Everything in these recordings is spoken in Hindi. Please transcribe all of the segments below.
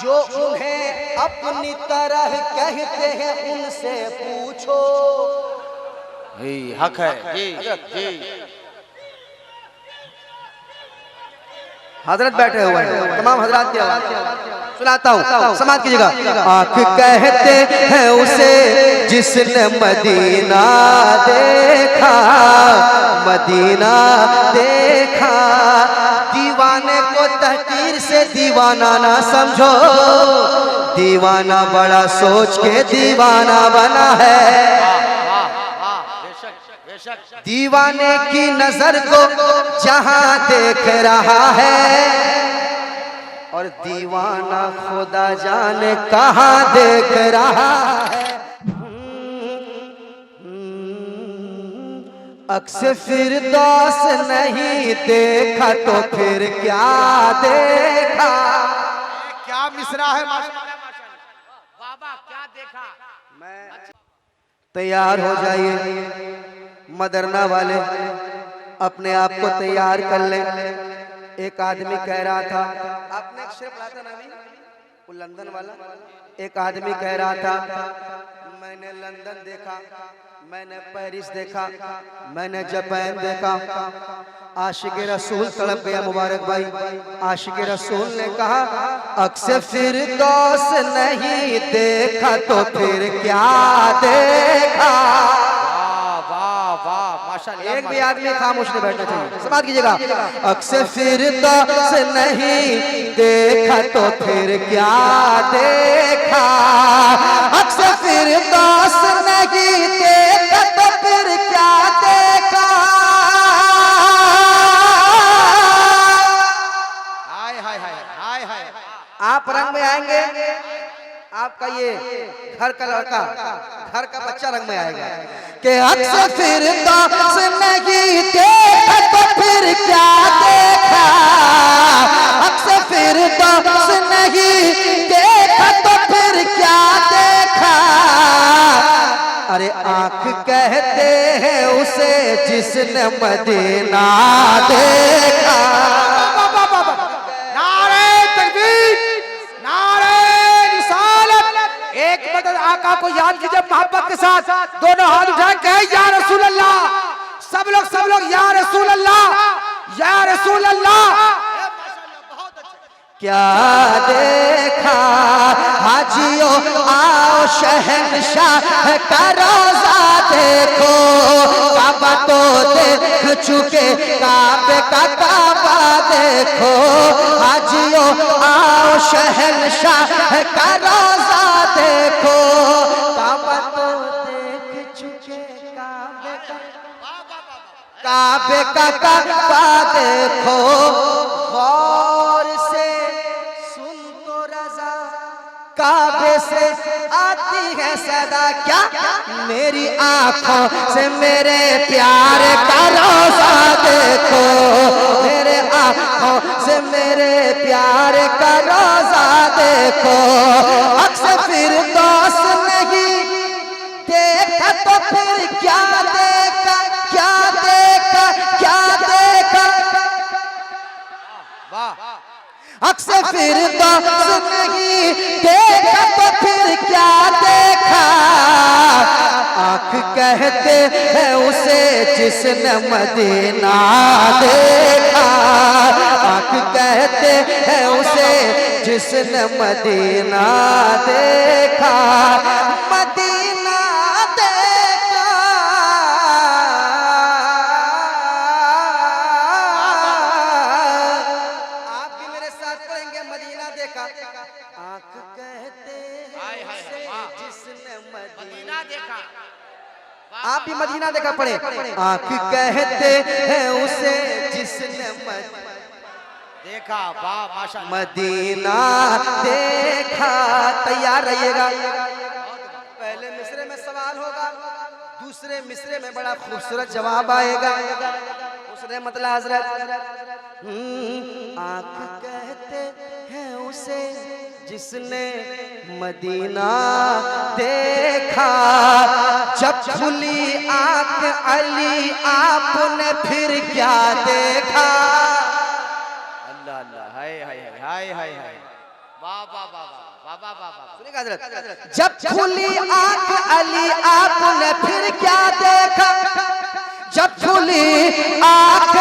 जो उन्हें अपनी तरह कहते हैं उनसे पूछो। हक है जी जी। हजरत बैठे हुए हैं, तमाम हजरात की आवाज सुनाता हूँ, समाज की जगह। आँख कहते हैं उसे जिसने मदीना देखा, मदीना देखा। दीवाने को तहकीर से दीवाना ना समझो, दीवाना बड़ा सोच के दीवाना बना है। दीवाने की नजर को जहां देख रहा है, और दीवाना खुदा जाने कहां देख रहा है। अक्स फिरदौस नहीं देखा तो फिर क्या देखा। क्या मिसरा है बाबा, क्या देखा। मैं तैयार हो जाइए, मदरना वाले अपने आप को तैयार कर ले। एक आदमी कह रहा था, आपने एक शेर पढ़ा था ना अभी, वो लंदन वाला। एक आदमी कह रहा था, मैंने लंदन देखा, मैंने पेरिस देखा, मैंने जापान देखा। आशिक रसूल तड़प गया मुबारक भाई। आशिक रसूल ने कहा, अक्स फिरदौस नहीं देखा तो फिर क्या देखा। एक भी आदमी खामोश नहीं बैठना चाहिए, समाज कीजिएगा। अक्स फिरदौस नहीं देखा तो फिर क्या देखा। अक्स फिरदौस नहीं देखा तो फिर क्या देखा। हाय हाय हाय हाय हाय। आप रंग में आएंगे, आपका ये घर का लड़का, घर का बच्चा रंग में आएगा कि अक्स फिरदौस नहीं देखा तो फिर क्या देखा। अक्स फिरदौस नहीं देखा तो फिर क्या देखा। अरे आँख कहते हैं उसे जिसने मदीना देखा। आका को याद कीजिए मोहब्बत के साथ, दोनों हाथ उठाए कहे या रसूल अल्लाह। सब लोग या रसूल अल्लाह, या रसूल अल्लाह। क्या देखा हाजियो आओ शहंशाह का रोजा देखो। काबा तो देख चुके, काबे का काबा देखो। हाजियो आओ शहंशाह का रोजा देखो। काबा तो देख चुके, काबे का काबा देखो। गौर से सुन तो रजा, काबे से आती है सदा। क्या मेरी आंखों से मेरे प्यार का रोजा देखो। मेरे आंखों से मेरे प्यार का रोजा देखो। अक्स फिरदौस नहीं देखा तो फिर क्या देखा, क्या देखा, क्या देखा। अक्स फिरदौस नहीं देखा तो फिर क्या देखा। आँख कहते हैं उसे जिसने मदीना देखा। आँख कहते हैं उसे जिसने मदीना देखा। मदीना देखा। आप भी मेरे साथ पढ़ेंगे, मदीना देखा। आँख कहते हैं जिसने मदीना देखा। आप भी मदीना देखा पढ़े। आँख कहते हैं उसे जिसने देखा। वाह माशाअल्लाह। मदीना देखा। तैयार रहिएगा, पहले मिसरे में सवाल होगा, दूसरे मिसरे में बड़ा खूबसूरत जवाब आएगा। उसने मतलब हजरत आँख कहते हैं उसे जिसने मदीना देखा। जब खुली आँख अली आपने फिर क्या देखा। अल्लाह अल्लाह। हाय हाय हाय हाय हाय। वाह वाह वाह वाह वाह वाह वाह। सुनिएगा हजरत। जब खुली आंख अली आपने फिर क्या देखा, जब खुली आंख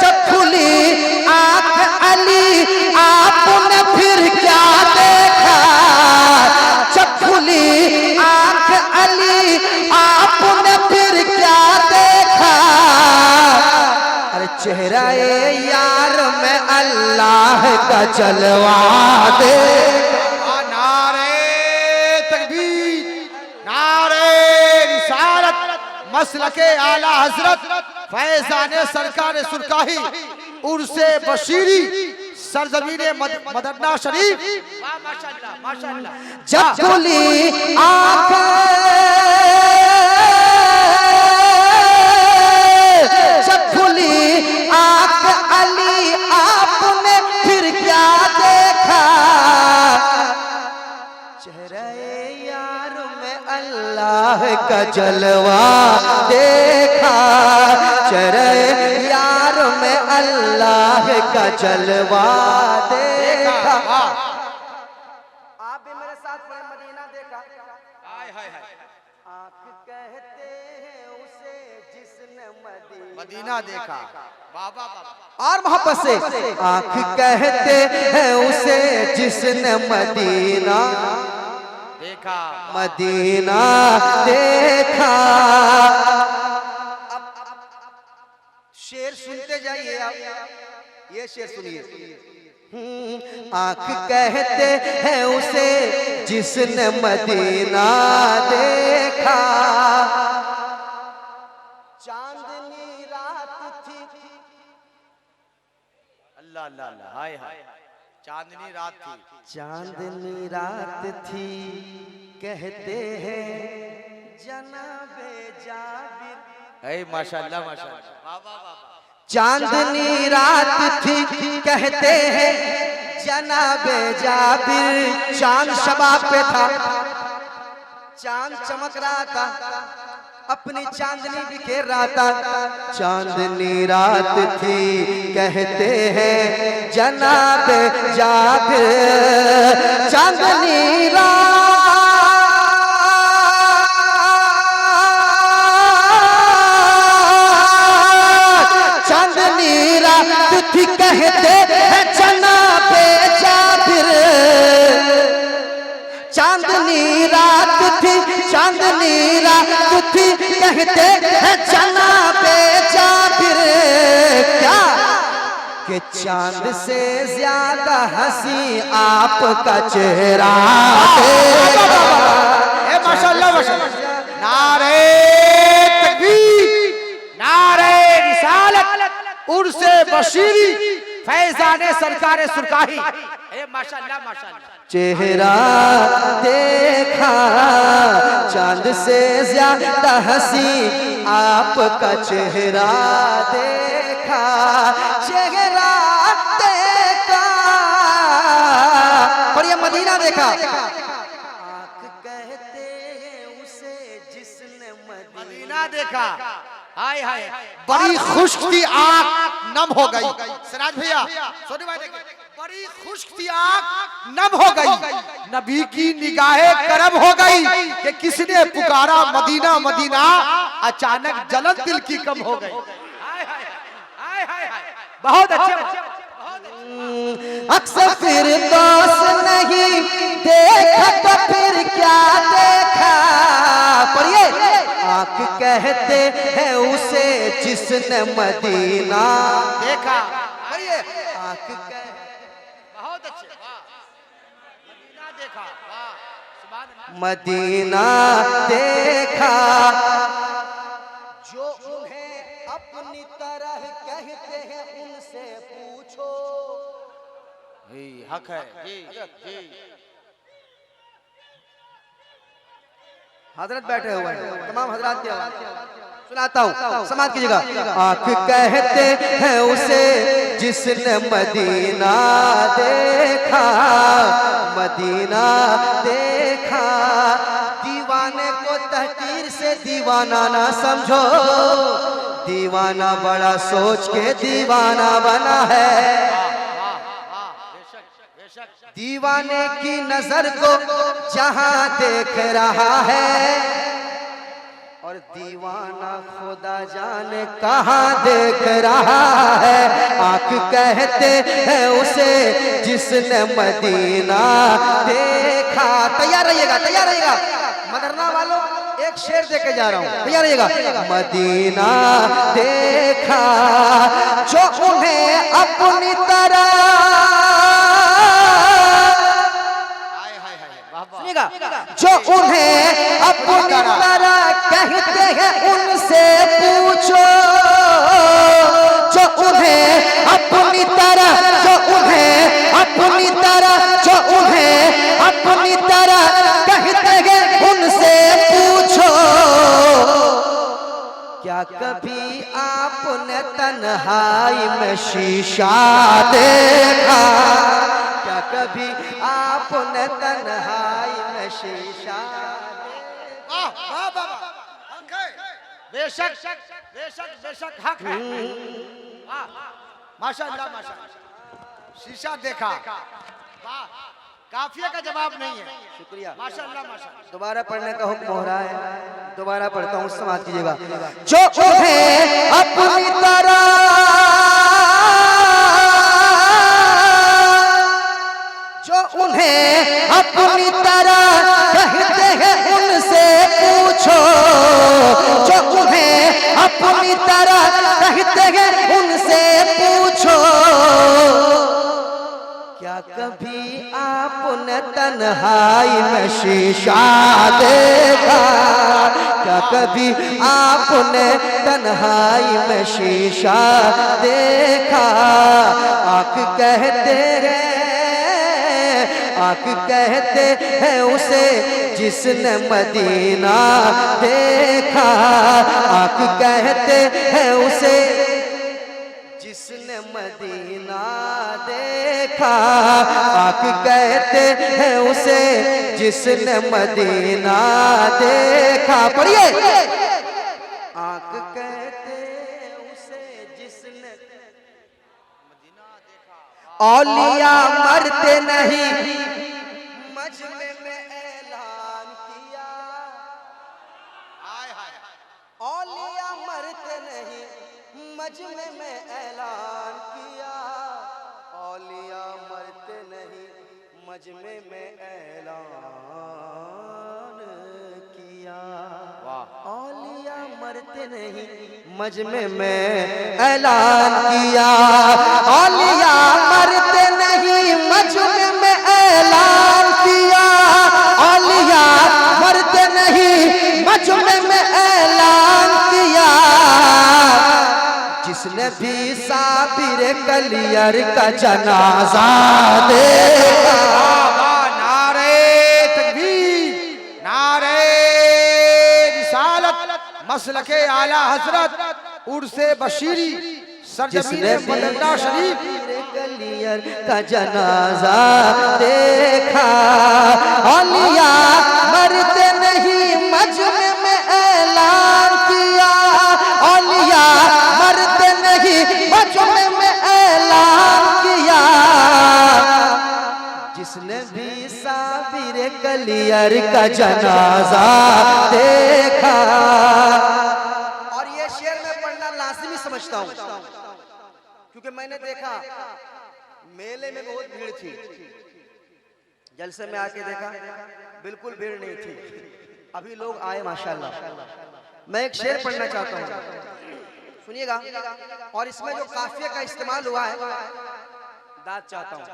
जब खुली आंख अली आपने फिर क्या देखा, जब खुली आंख अली आपने फिर क्या देखा, अरे चेहरा यार में अल्लाह का जलवा दे। नारे तकबीर, नारे रिसालत, मसलके आला हजरत फैजाने सरकार सुरकाही उर्से बशीरी सरजमीने मदरना शरीफ। वाह माशाअल्लाह माशाअल्लाह। जब खुली आंख जब खुली आंख अली आपने फिर क्या देखा, चेहरे यार में अल्लाह का जलवा देखा, चेहरे यार में अल्लाह का जलवा देखा। आप भी मेरे साथ पढ़े मदीना देखा। हाय हाय हाय। आँख कहते हैं उसे जिसने मदीना देखा। वाह वाह वाह। और मोहब्बत से आँख कहते हैं उसे जिसने मदीना देखा। मदीना देखा। शेर सुनते जाइए आप, ये शेर सुनिए। आँख कहते हैं उसे जिसने मदीना देखा, चांदनी रात थी। अल्लाह अल्लाह अल्लाह। हाय हाय। चांदनी रात थी। चांदनी रात थी कहते हैं जनाबे जाबिर। ए माशाअल्लाह माशाअल्लाह। वाह वाह वाह। चांदनी रात थी कहते हैं जनाबे जाबिर। चांद शबाब पे था, चांद चमक रहा था, अपनी चांदनी बिखेर रहा था। चांदनी रात थी कहते हैं जनाबे जाबिर। चांदनी रात चांदनी रात थी कहते हैं जनाबे जाबिर। चांदनी रात थी, चांदनी रात थी कहते हैं जनाबे जाबिर। क्या कि चांद से ज्यादा हंसी आपका चेहरा देखा। ए माशाअल्लाह माशाअल्लाह। नारे तकबीर, नारे रिसालत, उर्से बशीरी फैजाने सरकार सुरकाही। ए माशाअल्लाह माशाअल्लाह। चेहरा देखा, चांद से ज्यादा हंसी आपका चेहरा देखा। चेहरा देखा, और ये मदीना देखा। आँख कहते हैं उसे जिसने मदीना देखा। हाय हाय। बड़ी खुश्क थी आँख नम हो गई। सिराज भैया सोनी भाई देखिए, बड़ी खुश्क थी आँख नम हो गई। नबी की निगाहें करम हो गई कि किसने पुकारा मदीना मदीना, अचानक जलन दिल की कम हो गई। हाय हाय हाय हाय हाय। बहुत अच्छे अक्सर फिर दोस्त नहीं देखा तो फिर क्या देखा। पढ़िए, आँख कहते हैं उसे जिसने मदीना देखा। पढ़िए, आँख बहुत अच्छे। वाह। मदीना देखा। वाह सुभान अल्लाह। मदीना देखा। जो उन्हें अपनी तरह कहते हैं उनसे पूछो। हक है जी जी। हजरत बैठे हुए हैं, तमाम हजरात की आवाज सुनाता हूँ, समाज कीजिएगा। आँख कहते हैं उसे जिसने मदीना देखा, मदीना देखा। दीवाने को तहकीर से दीवाना ना समझो, दीवाना बड़ा सोच के दीवाना बना है। दीवाने की नजर को जहां देख रहा है और दीवाना खुदा जाने कहां देख रहा है। आंख कहते हैं उसे जिसने मदीना देखा। तैयार रहिएगा, तैयार रहिएगा मदरना वालों, एक शेर दे के जा रहा हूं, तैयार रहिएगा। मदीना देखा जो उन्हें अपनी तरह, जो उन्हें अपनी तरह कहते हैं उनसे पूछो। जो उन्हें अपनी तरह, जो उन्हें अपनी तरह, जो उन्हें अपनी तरह कहते हैं उनसे पूछो। क्या कभी आपने तन्हाई में शीशा देखा? क्या कभी आपने तन्हाई में शीशा? बेशक बेशक बेशक हक है। माशाअल्लाह माशाअल्लाह। शीशा देखा, वाह, काफिया का जवाब नहीं है। शुक्रिया, माशाअल्लाह माशाअल्लाह। दोबारा पढ़ने का हुक्म हो रहा है, दोबारा पढ़ता हूँ, समाप्त कीजिएगा। जो उन्हें अपनी तरह, जो उन्हें अपनी तरह कहते हैं उनसे पूछो। जो उन्हें अपनी तरह कहते हैं उनसे पूछो। क्या कभी आपने तन्हाई में शीशा देखा? क्या कभी आपने तन्हाई में शीशा देखा? आंख कहते हैं, आंख कहते हैं उसे जिसने मदीना देखा। आंख कहते हैं उसे जिसने मदीना देखा। आंख कहते हैं उसे जिसने मदीना देखा। पढ़िए, आंख कहते हैं उसे जिसने मदीना देखा। औलिया मरते नहीं, मजमे में ऐलान किया। औलिया मरते नहीं, मजमे में ऐलान किया। औलिया मरते नहीं, मजमे में ऐलान किया। औलिया मरते नहीं, मजमे में ऐलान किया। औलिया मरते नहीं, मजमे में ऐलान किया। औलिया मरते नहीं, मजमे में ऐलान किया। जिसने भी साबिर कलियर का जनाजा देखा। नारे तकबीर, नारे रिसालत, मसलके आला हजरत उर्से बशीरी, सरजमीन मदीना शरीफ। कलियर का जनाजा देखा। औलिया मरते नहीं, मजमे में ऐलान किया। औलिया मरते नहीं, मजमे में ऐलान किया। जिसने भी साबिर कलियर का जनाजा देखा। और ये शेर में पढ़ना लाजिमी समझता हूँ, क्योंकि मैंने देखा मेले में बहुत भीड़ थी, जलसे में आके देखा बिल्कुल भीड़ नहीं थी। अभी लोग आए माशाल्लाह। मैं एक शेर पढ़ना चाहता हूँ, सुनिएगा। और इसमें जो काफिया का इस्तेमाल हुआ है, दाद चाहता हूँ,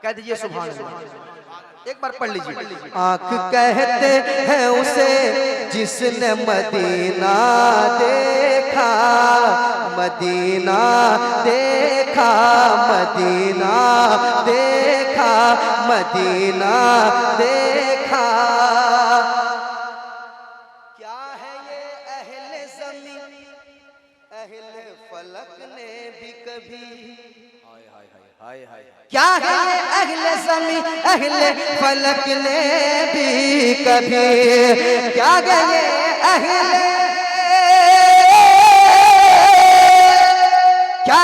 कह दीजिए सुभान अल्लाह। एक बार पढ़ लीजिए। आंख कहते हैं उसे जिसने मदीना देखा। मदीना देखा, मदीना देखा, मदीना देखा। क्या है ये अहले ज़मीन, अहले फलक ने भी कभी, क्या है ये अहले ज़मीन, अहले फलक ने भी कभी, क्या है ये अहले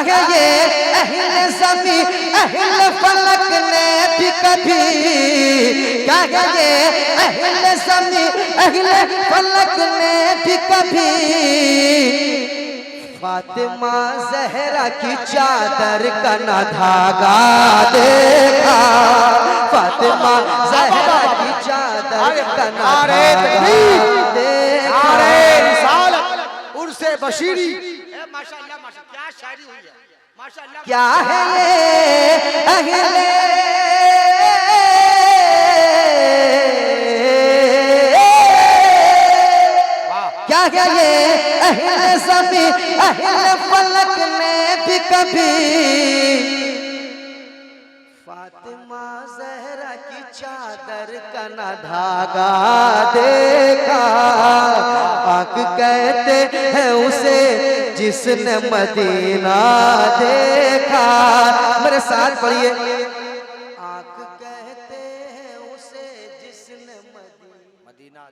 है ये अहले ज़मी अहले फलक ने भी कभी, क्या है ये अहले ज़मी अहले फलक ने भी कभी फातिमा ज़हरा की चादर का न धागा देखा, फातिमा ज़हरा की चादर का न धागा देखा। उर्से बशीरी माशाअल्लाह माशाअल्लाह क्या शायरी हुई है माशाअल्लाह। क्या है ये अहले क्या है ये अहले ज़मी अहले फलक ने भी कभी फातिमा ज़हरा की चादर का न धागा देखा। आँख कहते हैं उसे जिसने मदीना देखा। मेरे साथ पढ़िए, आँख कहते हैं उसे जिसने मदीना